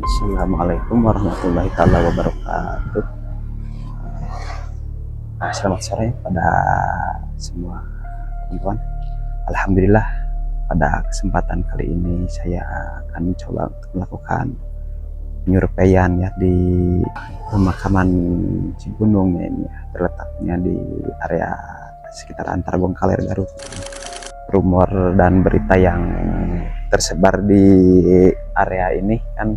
Assalamualaikum warahmatullahi taala wabarakatuh. Selamat sore pada semua teman-teman. Alhamdulillah pada kesempatan kali ini saya akan mencoba untuk melakukan penyurveian ya di pemakaman Cigunung ya, ini ya, terletaknya di area sekitaran Tarogongkaler Garut. Rumor dan berita yang tersebar di area ini kan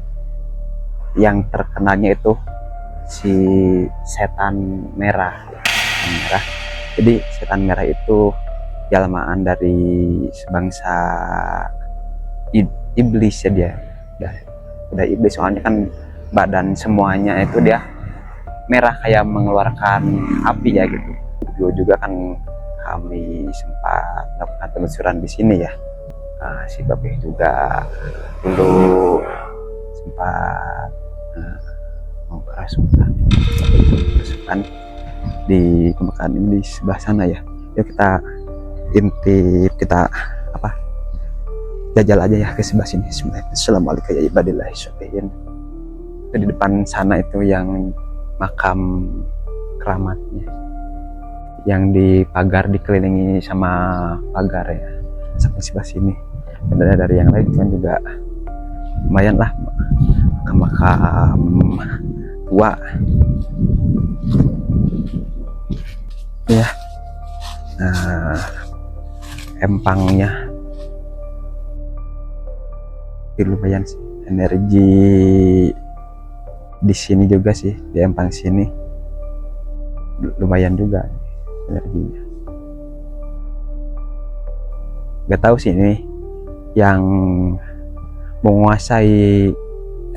yang terkenalnya itu si setan merah. Jadi setan merah itu jelmaan dari sebangsa iblis ya dia. Udah iblis, soalnya kan badan semuanya itu dia merah kayak mengeluarkan api ya gitu. Dulu juga kan kami sempat melakukan penelusuran di sini ya. Si Babe juga dulu sempat mau kerasukan di pemakaman ini di sebelah sana ya. Yuk kita intip, kita jajal aja ya ke sebelah sini. Assalamualaikum ya ibadillahi syai'in. Di depan sana itu yang makam keramatnya, yang di pagar, dikelilingi sama pagar ya. Sampai sebelah sini dan dari yang lain kan juga lumayan lah, makam tua ya. Empangnya lumayan sih, energi di sini juga sih, di empang sini lumayan juga energinya. Gak tahu sih ini yang menguasai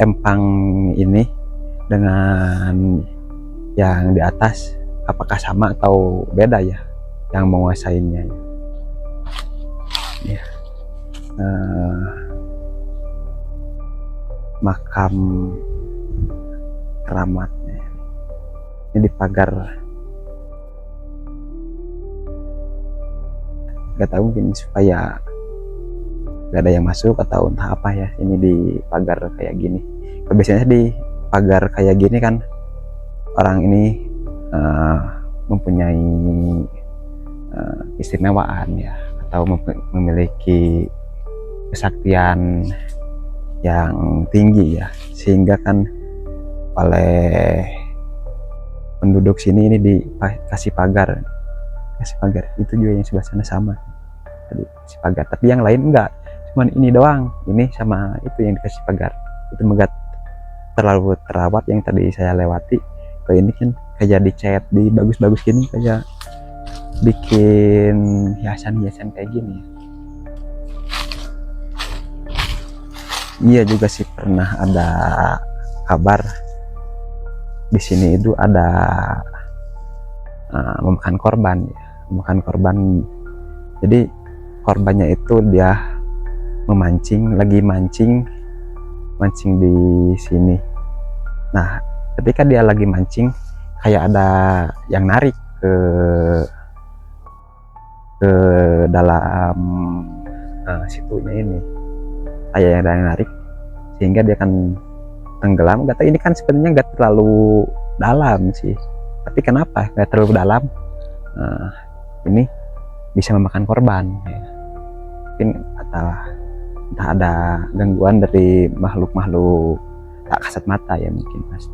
empang ini dengan yang di atas, apakah sama atau beda ya yang menguasainya ya. Makam keramatnya ini di pagar, gak tahu mungkin supaya gak ada yang masuk atau entah apa ya, ini di pagar kayak gini. Biasanya di pagar kayak gini kan orang ini mempunyai istimewaan ya, atau memiliki kesaktian yang tinggi ya, sehingga kan oleh penduduk sini ini dikasih pagar itu juga. Yang sebelah sana sama tadi kasih pagar, tapi yang lain enggak, cuman ini doang, ini sama itu yang dikasih pagar. Itu enggak terlalu terawat yang tadi saya lewati. Kalau ini kan kayak dicat, di bagus-bagus gini, kayak bikin hiasan-hiasan kayak gini. Iya juga sih, pernah ada kabar di sini itu ada memakan korban ya, memakan korban. Jadi korbannya itu dia lagi mancing di sini. Nah, ketika dia lagi mancing, kayak ada yang narik ke dalam situnya ini, kayak yang ada yang narik, sehingga dia akan tenggelam. Gak tahu, ini kan sebenarnya gak terlalu dalam sih, tapi kenapa gak terlalu dalam, ini bisa memakan korban ya. Mungkin entah ada gangguan dari makhluk-makhluk tak kasat mata ya, mungkin mas.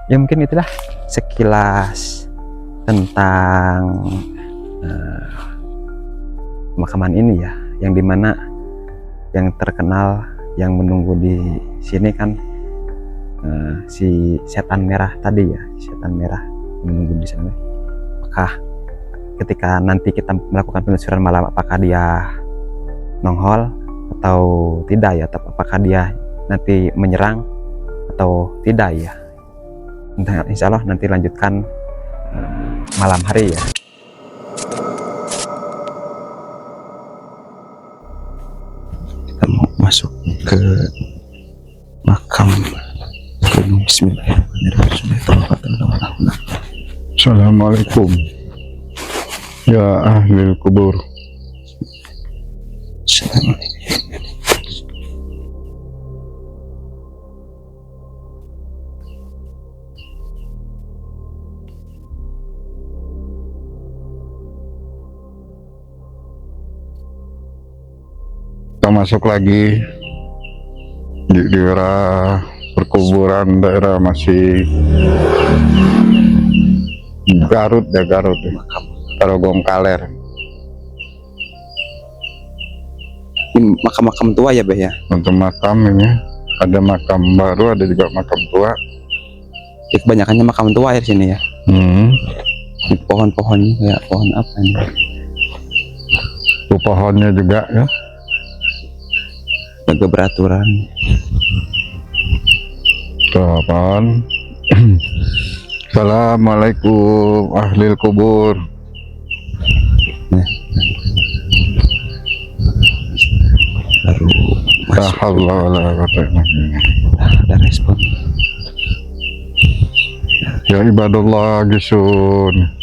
Ya mungkin itulah sekilas tentang pemakaman ini ya, yang dimana yang terkenal yang menunggu di sini kan si setan merah tadi ya, setan merah menunggu di sana. Apakah ketika nanti kita melakukan penelusuran malam, apakah dia nongol atau tidak ya, atau apakah dia nanti menyerang atau tidak ya. Insya Allah nanti lanjutkan malam hari ya. Kita mau masuk ke makam Gunung. Bismillahirrahmanirrahim. Assalamualaikum. Ya ahli kubur. Assalamualaikum. Kita masuk lagi di daerah perkuburan, daerah masih Garut ya, Garut ya. Tarogong Kaler. Ini makam-makam tua ya, Beh ya? Untuk makam ini ada makam baru, ada juga makam tua. Ya, kebanyakannya makam tua ya di sini ya. Di pohon-pohonnya kayak pohon apa ini? Tuh pohonnya juga ya. Jaga beraturan. Tuh pohon. Assalamualaikum ahli kubur. Nah, baru La masuk. haula wala quwata illa billah. Ada respon. Ya ibadullah gisun.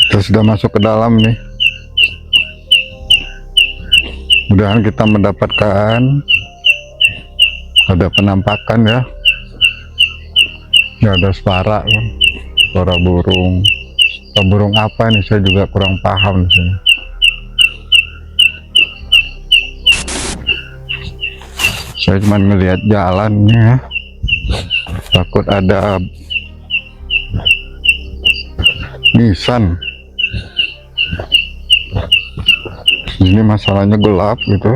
Kita sudah masuk ke dalam nih. Mudahan kita mendapatkan ada penampakan ya. Ya ada suara kan. Suara burung. Suara burung apa nih, saya juga kurang paham di sini. Saya cuma ngelihat jalannya. Takut ada nisan. Ini masalahnya gelap gitu.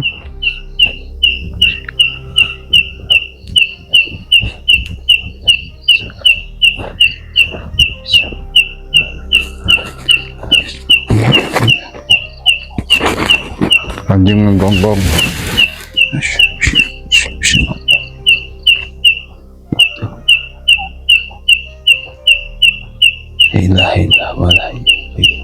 Anjing ngegonggong. La ilaha illallah wa la ilaha illallah.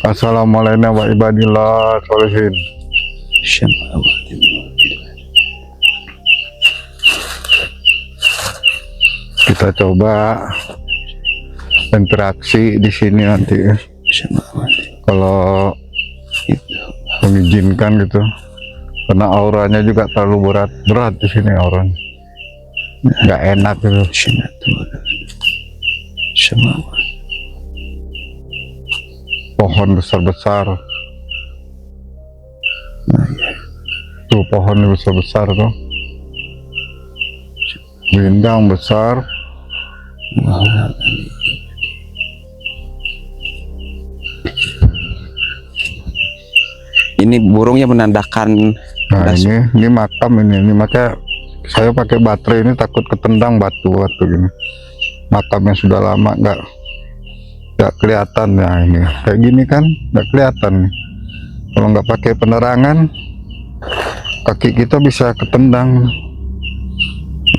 Assalamualaikum wa ibadillah sholihin. Kita coba interaksi di sini nanti ya. Kalau mengizinkan gitu. Karena auranya juga terlalu berat di sini auranya. Nggak enak gitu. Pohon besar-besar. Tuh pohon besar-besar tuh. Bintang besar. Ini burungnya menandakan. Nah ini makam ini makanya saya pakai baterai ini, takut ketendang batu-batu gini. Makamnya sudah lama nggak kelihatan ya, ini kayak gini kan nggak kelihatan nih. Kalau nggak pakai penerangan kaki kita bisa ketendang.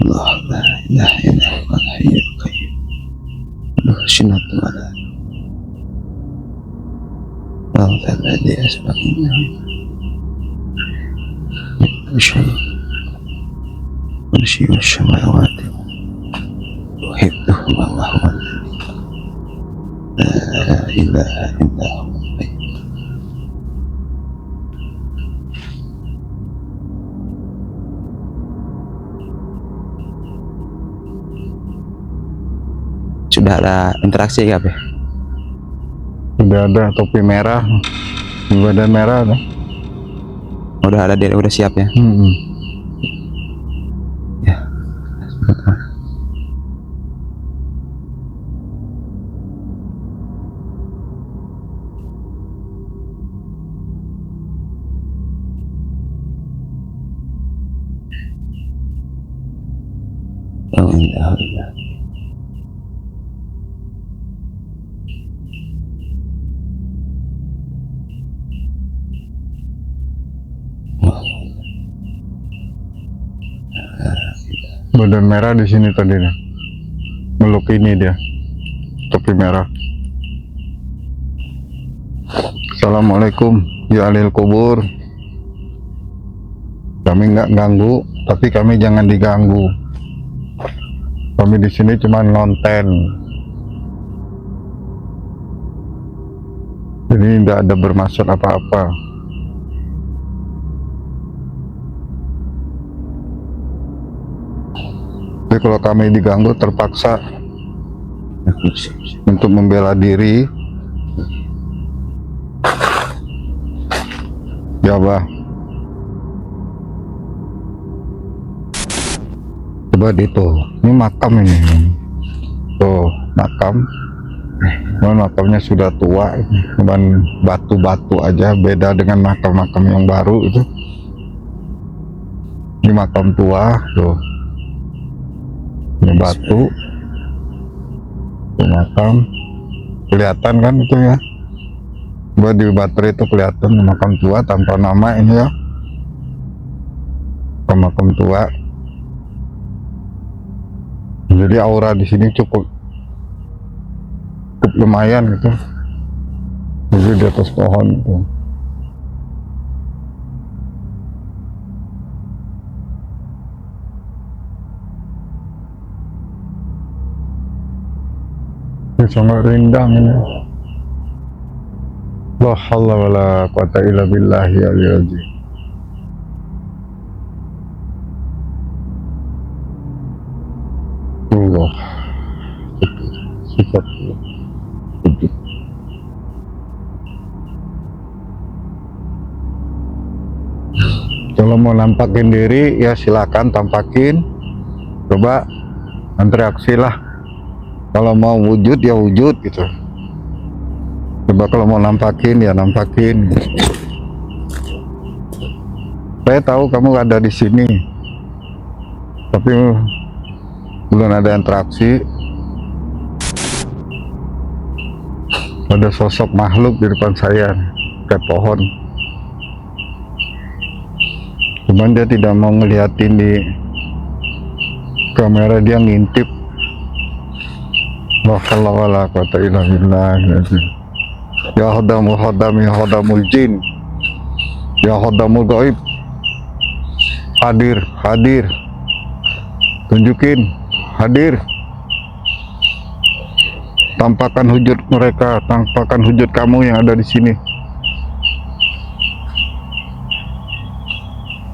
Allah la ilaha illallah wal hayyul qayyum. Sinatu ala. Allah alladhi asbaqna. Syai. Kursi wasyamawati. Wahibduhu wallahu alladhi. La ilaha illallah. Sudah ada interaksi ya, Be? Sudah ada topi merah, badan merah ada. Udah ada, udah siap ya. Ya. Oh, Badan merah di sini tadi nih. Meluk ini dia. Topi merah. Assalamualaikum ya alil kubur. Kami nggak ganggu, tapi kami jangan diganggu. Kami di sini cuma ngonten. Jadi tidak ada bermaksud apa-apa. Jadi kalau kami diganggu terpaksa untuk membela diri. Ya bah. Coba itu, ini makam ini. Tuh, makam. Makamnya sudah tua, cuman batu-batu aja, beda dengan makam-makam yang baru itu. Ini makam tua, tuh. Ini batu. Itu makam. Kelihatan kan itu ya. Coba di baterai itu kelihatan makam tua tanpa nama ini ya. Makam tua. Jadi aura di sini cukup lumayan gitu. Jadi di atas pohon itu. Ini sangat rindang ini. La haula wala quwata illa billahi al-aliyyil azim. Allah. Sifat kalau mau nampakin diri ya silakan tampakin, coba interaksi lah. Kalau mau wujud ya wujud gitu. Coba kalau mau nampakin ya nampakin. Saya tahu kamu ada di sini, tapi belum ada interaksi. Ada sosok makhluk di depan saya kayak pohon. Cuman dia tidak mau ngeliatin di kamera, dia ngintip. La haula wala quwata illa billah. Ya hadamul hadam ya hadamul jin. Ya hadamul gaib. Hadir, hadir. Tunjukin, hadir. Tampakkan wujud mereka, tampakkan wujud kamu yang ada di sini.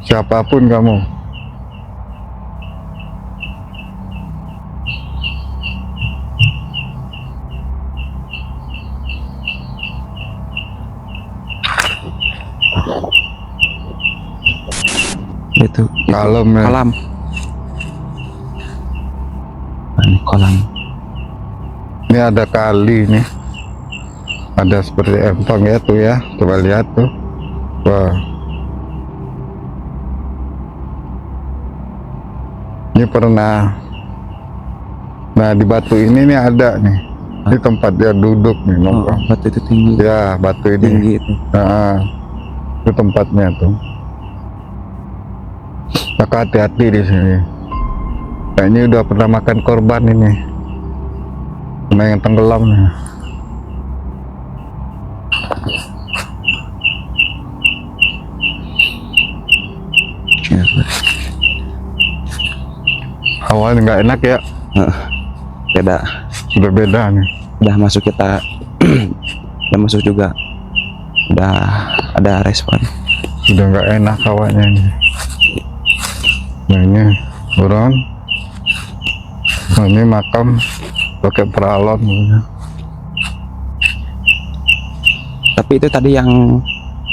Siapapun kamu. Itu Kalem ya. kolam. Ini kolam. Ini ada kali nih. Ada seperti empang ya tuh ya. Coba lihat tuh. Wah. Ini pernah. Nah di batu ini nih ada nih. Ini tempat dia duduk nih Oh, nongkrong. batu itu tinggi. Ya batu ini. Tinggi itu. Nah, itu tempatnya tuh. Maka hati-hati di sini. Nah, ini udah pernah makan korban ini. Cuma yang tenggelam nih. Ya, Awalnya nggak enak ya, beda. sudah beda nih. Udah masuk kita, udah masuk juga. Udah ada respon. Sudah nggak enak awalnya ini. Nah ini buron. Nah, ini makam pakai peralon. Tapi itu tadi yang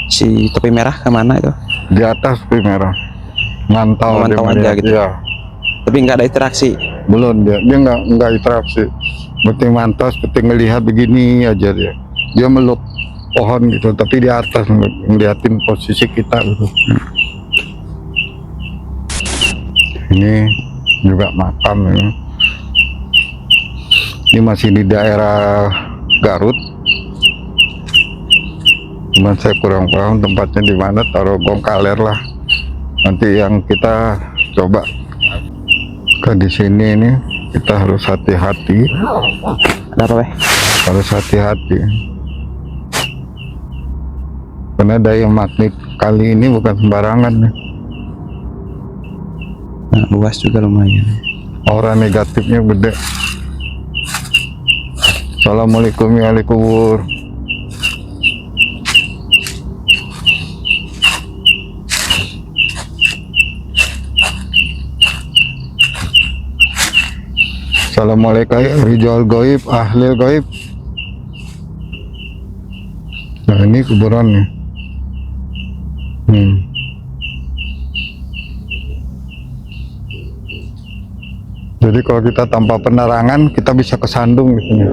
si topi merah kemana itu? Di atas topi merah. Mantau Memantau dia aja melihat. gitu. Iya. Tapi nggak ada interaksi. Belum dia nggak interaksi. Penting mantau, seperti ngelihat begini aja dia. Dia meluk pohon gitu, tapi di atas ngeliatin posisi kita gitu. Ini juga makam ini. Ini masih di daerah Garut. Cuman saya kurang paham tempatnya di mana, taruh Bongkaler lah. Nanti yang kita coba ke di sini ini kita harus hati-hati, Ada apa, Beh? harus hati-hati. Karena daya magnet kali ini bukan sembarangan nih. Nah, luas juga lumayan. Aura negatifnya gede. Assalamualaikum ya ahli kubur. Assalamualaikum ya rijal goib, ahli goib. Nah ini kuburan nih. Jadi kalau kita tanpa penerangan kita bisa kesandung di sini.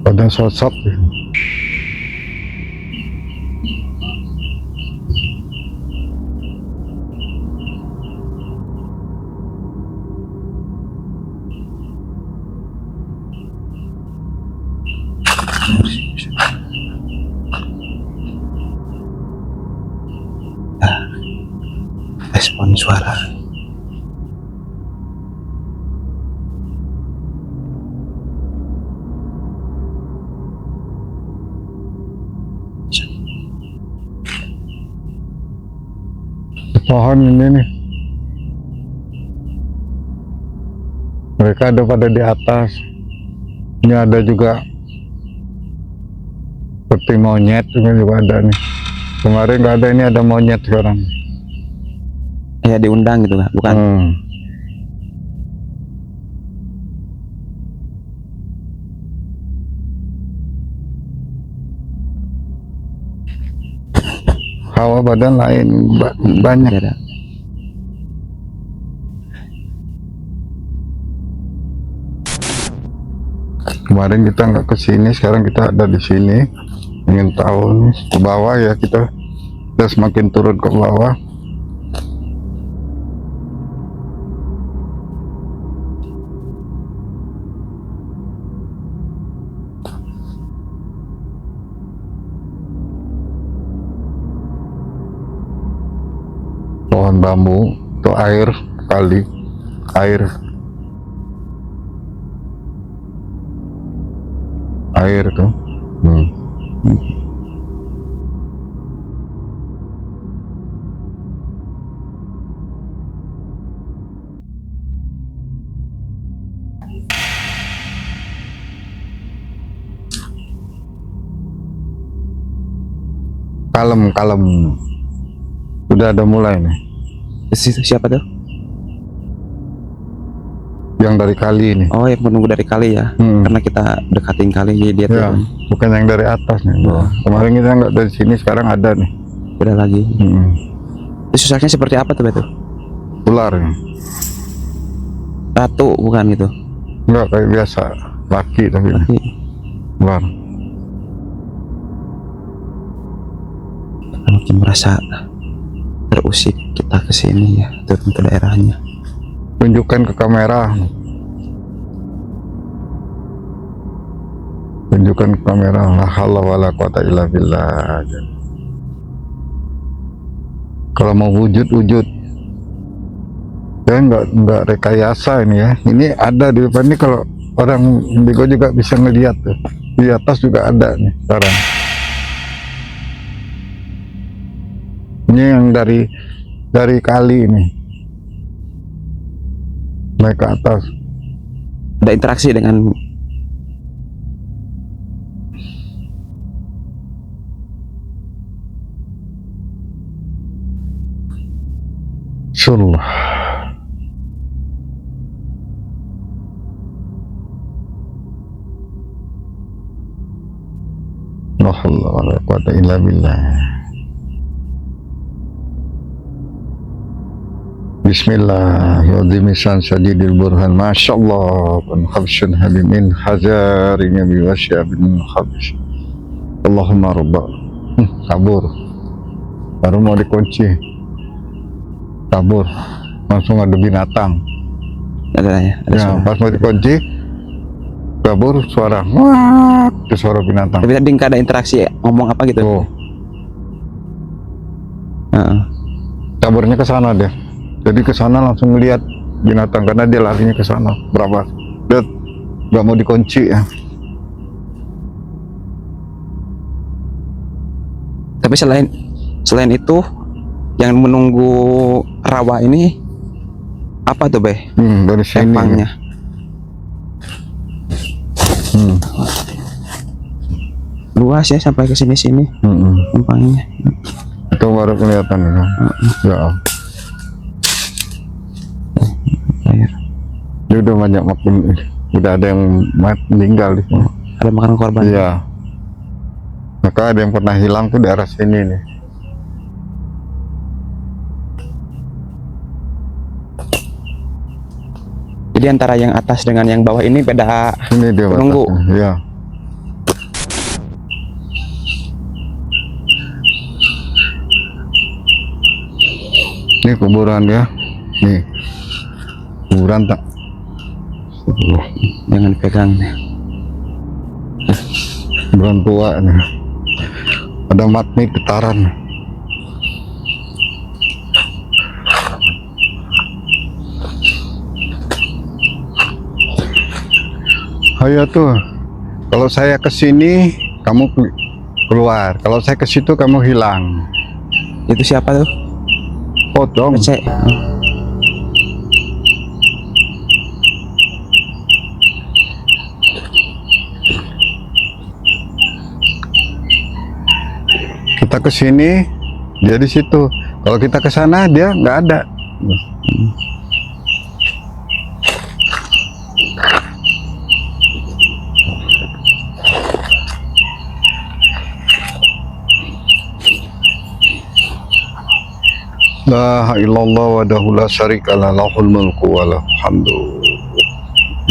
Ada sosok. Respon suara. Pohon ini nih. Mereka ada pada di atas. Ini ada juga seperti monyet, ini juga ada nih. Kemarin nggak ada, ini ada monyet sekarang. Ya diundang gitu, Kak? Bukan? Hawa badan lain banyak. Ada. Kemarin kita nggak ke sini, sekarang kita ada di sini. Ingin tahu nih ke bawah ya, kita semakin turun ke bawah. Pohon bambu itu air kali, air tuh. Kalem, udah ada mulai nih. Siapa tuh? Yang dari kali ini. Oh, yang menunggu dari kali ya. Karena kita dekatin kali, jadi dia Ya, turun. bukan yang dari atas nih. Oh. Kemarin kita nggak dari sini, sekarang ada nih. Udah lagi. Terus susahnya seperti apa tuh, Betul? Ular nih. Ratu bukan gitu? Enggak kayak biasa, laki tapi Tapi ular. makin merasa terusik kita ke sini ya, turun ke daerahnya. Tunjukkan ke kamera. Tunjukkan ke kamera. La haula wala quwata illa billah. Kalau mau wujud. Ya nggak rekayasa ini ya. Ini ada di depan ini, kalau orang indigo juga bisa ngelihat tuh. Di atas juga ada nih sekarang. Ini yang dari kali ini. Naik ke atas. Ada interaksi dengan Insyaallah. La haula wala quwata illa billah. Bismillahirrahmanirrahim. Sajidil burhan. Masya Allah. Bin khabshin halimin hazarin bi wasyabin khabsh. Allahumma rabbak. Kabur. Baru mau dikunci. Kabur. Langsung ada binatang. Ada Ya, suara. pas mau dikunci, kabur suara. Wah, itu suara binatang. Tapi tadi nggak ada interaksi ngomong apa gitu. Tuh, Heeh. kaburnya ke sana deh. Jadi ke sana langsung lihat binatang karena dia larinya ke sana. Berapa? Lihat, nggak mau dikunci ya. Tapi selain itu yang menunggu rawa ini apa tuh, Be? Dari sini. Empangnya. Luas ya sampai ke sini-sini empangnya. Itu baru kelihatan ya. Ya. Air. Dia udah banyak makin, udah ada yang meninggal di sini. Ada makan korban. Iya. Maka ada yang pernah hilang tuh daerah sini nih. Jadi antara yang atas dengan yang bawah ini beda. Ini dia Penunggu. batasnya. Iya. Ini kuburan ya. Nih. Kuburan tak. Jangan pegang. Kuburan tua nih. Ada matmi getaran. Ayo tuh. Kalau saya ke sini, kamu keluar. Kalau saya ke situ, kamu hilang. Itu siapa tuh? Pocong. Cek. Kita ke sini, dia di situ. Kalau kita ke sana, dia nggak ada. La ilaha illallah wahdahu la syarika lah, lahul mulku wa lahul hamdu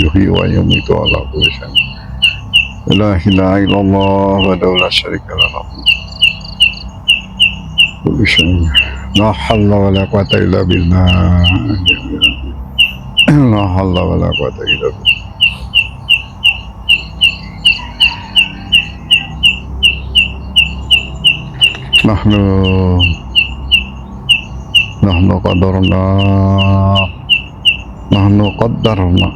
yuhyi wa yumiitu wa ala kulli syai'in. La ilaha illallah wahdahu la syarika lah, lahul kulli syai'in. La haula wa la quwata illa billah. La haula wa la quwata illa billah. Nahnu qaddarna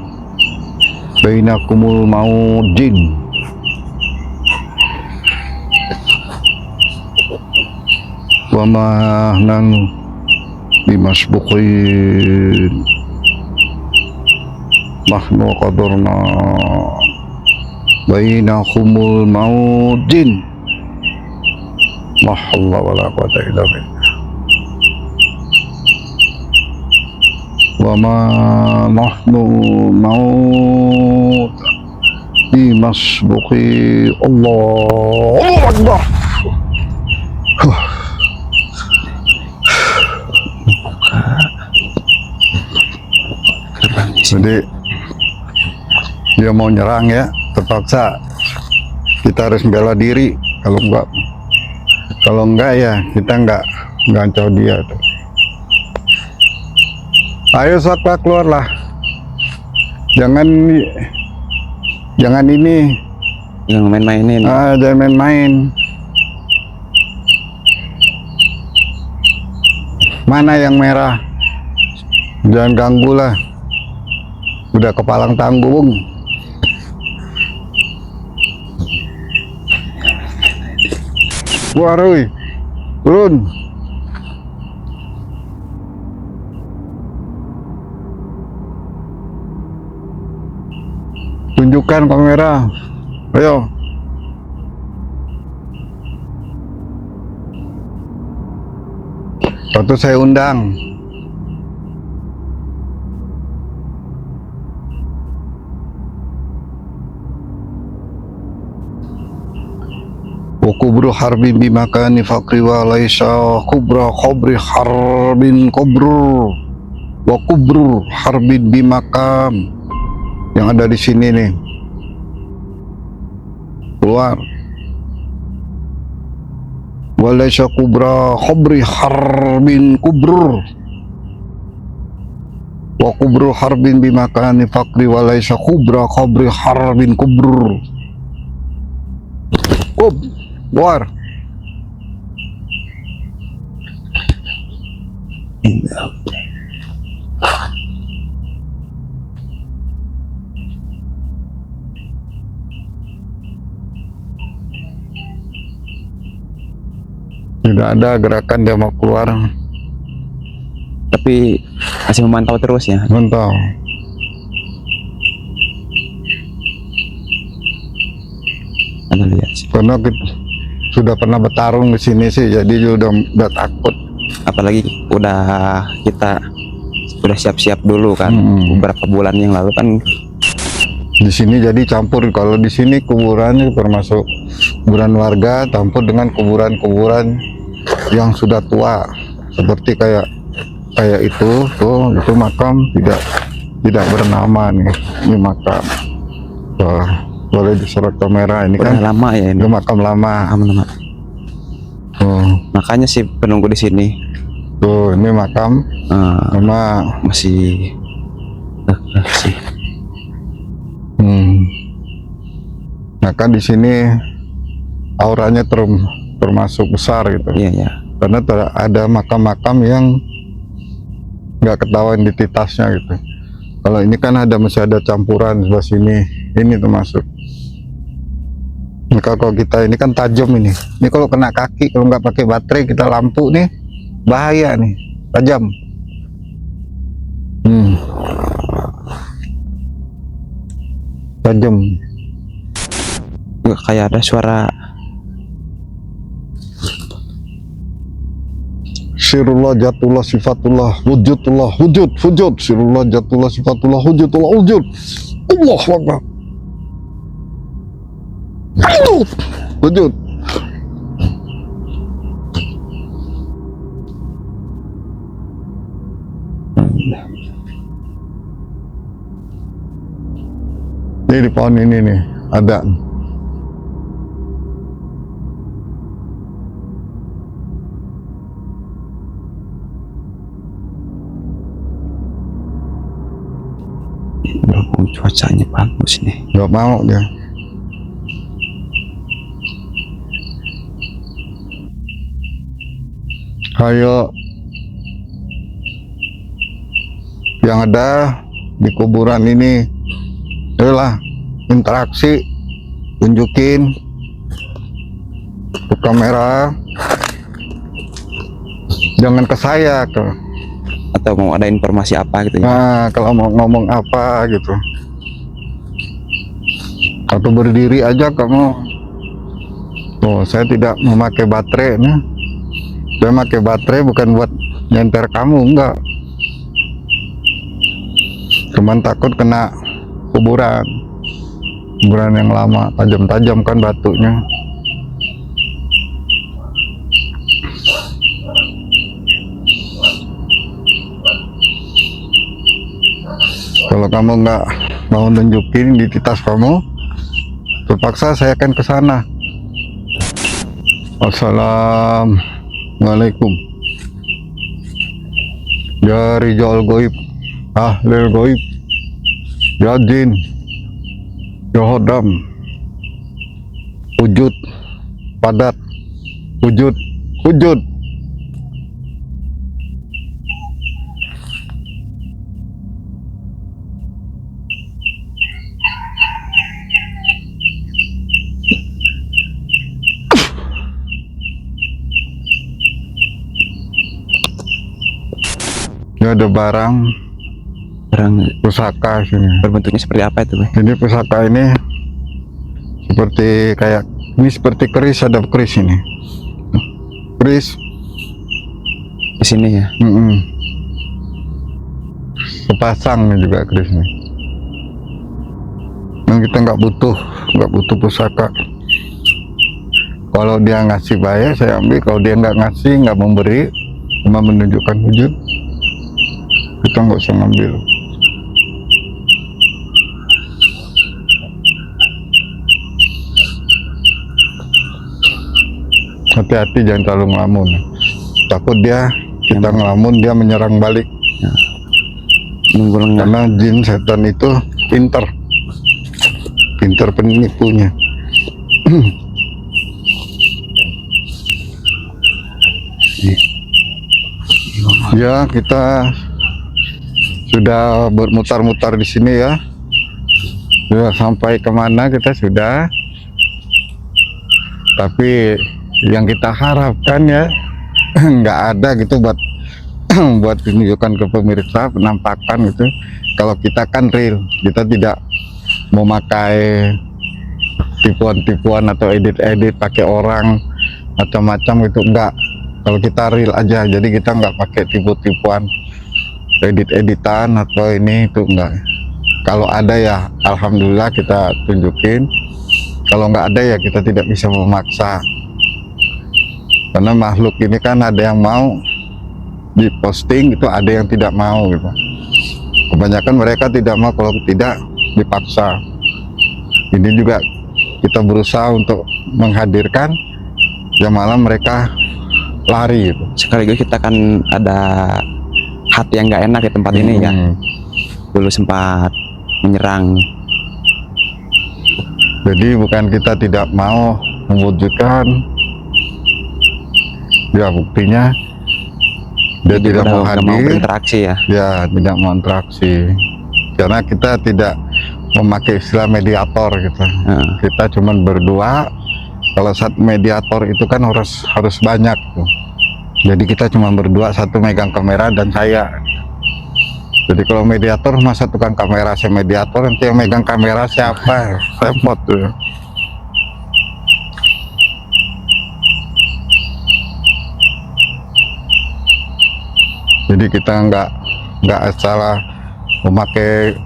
bainakumul maudin wa ma nahnu bimasbuqin. Nahnu qaddarna bainakumul maudin. La haula wa la quwata illa billah. Wa ma nahnu maut bimasbuqi. Allahu Akbar. Jadi dia mau nyerang ya, terpaksa kita harus bela diri. Kalau enggak ya kita enggak gancau dia tuh. Ayo Sakwa, keluarlah. Jangan ini. Yang main-mainin. Jangan main-main. Mana yang merah? Jangan ganggu lah. Udah kepalang tanggung. Wah, Roy. Turun. Tunjukkan kamera. Ayo. Waktu saya undang. wa kubru harbin bimakani fakri wa laisa kubra khabri harbin kubru wa kubru harbin bimakam. Yang ada di sini nih, keluar. Wa laisa kubra khabri harbin kubru wa kubru harbin bimakani fakri wa laisa kubra khabri harbin kubru. Keluar. Tidak ada gerakan dia mau keluar. Tapi masih memantau terus ya. Mantap. Anda lihat sih. Karena kita sudah pernah bertarung di sini sih, jadi udah takut. Apalagi kita udah siap-siap dulu kan. Beberapa bulan yang lalu kan Di sini jadi campur. Kalau di sini kuburannya termasuk kuburan warga campur dengan kuburan-kuburan yang sudah tua, seperti kayak itu tuh, itu makam tidak bernama nih. Ini makam. Wah, boleh disorot kamera. Ini udah kan lama ya ini. itu makam lama. Lama. Tuh, Makanya sih penunggu di sini ini makam lama. masih sih. Nah kan di sini auranya termasuk besar gitu. Iya ya. Karena ada makam-makam yang nggak ketahuan identitasnya gitu. Kalau ini kan masih ada campuran sebelah sini. Ini termasuk. Maka kalau kita ini kan tajam ini. Ini kalau kena kaki, kalau nggak pakai baterai kita lampu nih bahaya nih, tajam. Tajam. Kayak ada suara. Sirullah jatullah sifatullah wujudullah wujud sirullah jatullah sifatullah wujudullah wujud. Allah Akbar. Wujud. Ini di pohon ini nih ada. Cuacanya bagus nih. Nggak mau dia. Ayo, yang ada di kuburan ini, adalah interaksi, tunjukin ke kamera, jangan ke saya tuh. Atau mau ada informasi apa gitu ya. Nah, kalau mau ngomong apa gitu, atau berdiri aja kamu. Oh, saya tidak memakai baterai nih. Saya pakai baterai bukan buat nyenter kamu, enggak. Cuman takut kena kuburan yang lama, tajam-tajam kan batunya. Kalau kamu nggak mau nunjukin identitas kamu, terpaksa saya akan ke sana. Assalamualaikum. Ya Rijal Goib, Ahlil Goib, ya Jin, ya Hodam, wujud, padat, wujud. Ini ada barang pusaka sini. Berbentuknya seperti apa itu, Bang? Jadi pusaka ini seperti keris, ada keris ini. Keris Di sini ya. Sepasang juga keris ini. Nah, kita nggak butuh pusaka. Kalau dia ngasih baik saya ambil, kalau dia nggak ngasih, nggak memberi, cuma menunjukkan wujud, kita nggak usah ngambil. Hati-hati, jangan terlalu ngelamun, takut kita ngelamun dia menyerang balik. Nunggu lengah. Karena jin setan itu pinter penipunya. Ya, kita sudah bermutar-mutar di sini ya. Sudah sampai kemana kita sudah. Tapi yang kita harapkan ya nggak ada gitu buat buat tunjukkan ke pemirsa, penampakan gitu. Kalau kita kan real, kita tidak memakai tipuan-tipuan atau edit-edit pakai orang macam-macam gitu, enggak. Kalau kita real aja, jadi kita nggak pakai tipu-tipuan, edit-editan atau ini itu enggak. Kalau ada ya alhamdulillah kita tunjukin, kalau nggak ada ya kita tidak bisa memaksa, karena makhluk ini kan ada yang mau diposting, itu ada yang tidak mau gitu. Kebanyakan mereka tidak mau kalau tidak dipaksa. Ini juga kita berusaha untuk menghadirkan, ya malah mereka lari gitu. Sekaligus kita kan ada hati yang nggak enak di tempat ini ya. Dulu sempat menyerang. Jadi bukan kita tidak mau mewujudkan, ya buktinya dia tidak mau mau hadir, berinteraksi ya. ya tidak mau interaksi, karena kita tidak memakai istilah mediator gitu. Kita cuman berdua. Kalau saat mediator itu kan harus banyak tuh. Jadi kita cuma berdua, satu megang kamera dan saya. Jadi kalau mediator masa tukang kamera saya mediator, nanti yang megang kamera siapa? Repot tuh. Jadi kita nggak salah memakai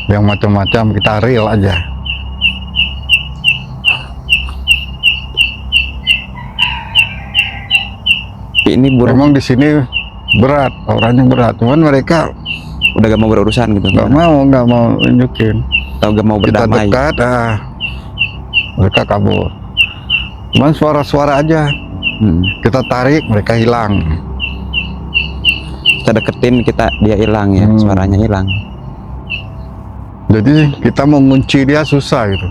yang macam-macam, kita real aja. Ini burung Memang di sini berat, orangnya berat, cuman mereka udah gak mau berurusan gitu. nggak mau nunjukin. Atau gak mau Kita berdamai. dekat, mereka kabur. Cuman suara-suara aja, kita tarik, mereka hilang. Kita deketin, dia hilang ya, suaranya hilang. Jadi kita mengunci dia susah gitu.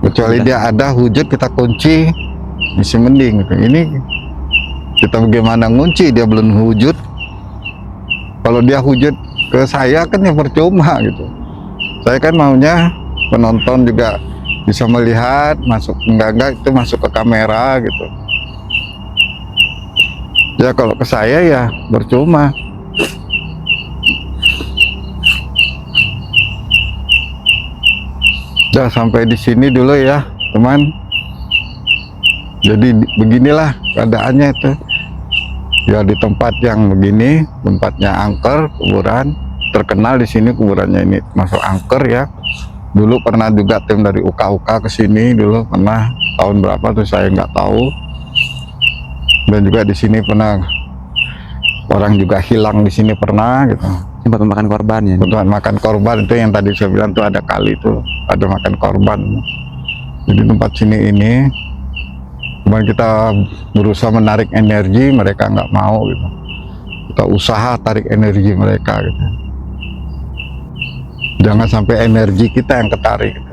Kecuali dia ada wujud, kita kunci, masih mending gitu. Ini kita bagaimana ngunci, dia belum wujud. Kalau dia wujud ke saya kan ya percuma gitu. Saya kan maunya penonton juga bisa melihat, masuk enggak itu masuk ke kamera gitu. Ya kalau ke saya ya percuma. Udah sampai di sini dulu ya teman. Jadi beginilah keadaannya itu. Ya di tempat yang begini, tempatnya angker, kuburan terkenal di sini, kuburannya ini masuk angker ya. Dulu pernah juga tim dari UKUK ke sini dulu, pernah tahun berapa tuh saya nggak tahu. Dan juga di sini pernah orang juga hilang di sini pernah gitu. Sempat memakan korban ya. Untuk makan korban itu yang tadi saya bilang tuh ada kali itu ada makan korban. Jadi tempat sini ini cuman kita berusaha menarik energi, mereka nggak mau gitu. Kita usaha tarik energi mereka gitu. Jangan sampai energi kita yang ketarik gitu.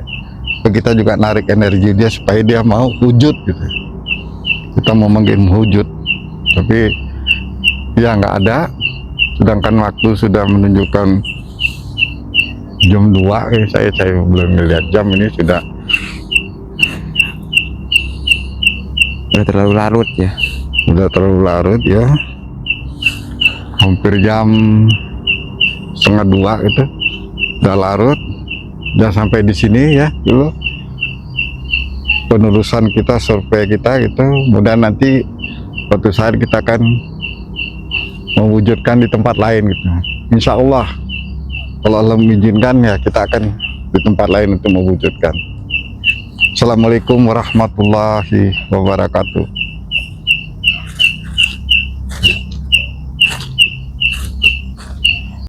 Kita juga narik energi dia supaya dia mau wujud gitu. Kita mau wujud, tapi ya nggak ada. Sedangkan waktu sudah menunjukkan jam 2, saya belum melihat jam, ini sudah terlalu larut ya. Udah terlalu larut ya, hampir jam 1:30 gitu, udah larut. Udah sampai di sini ya dulu penelusuran kita, survei kita gitu. Mudah nanti suatu saat kita akan mewujudkan di tempat lain gitu. Insya Allah kalau Allah mengizinkan ya kita akan di tempat lain untuk mewujudkan. Assalamualaikum warahmatullahi wabarakatuh.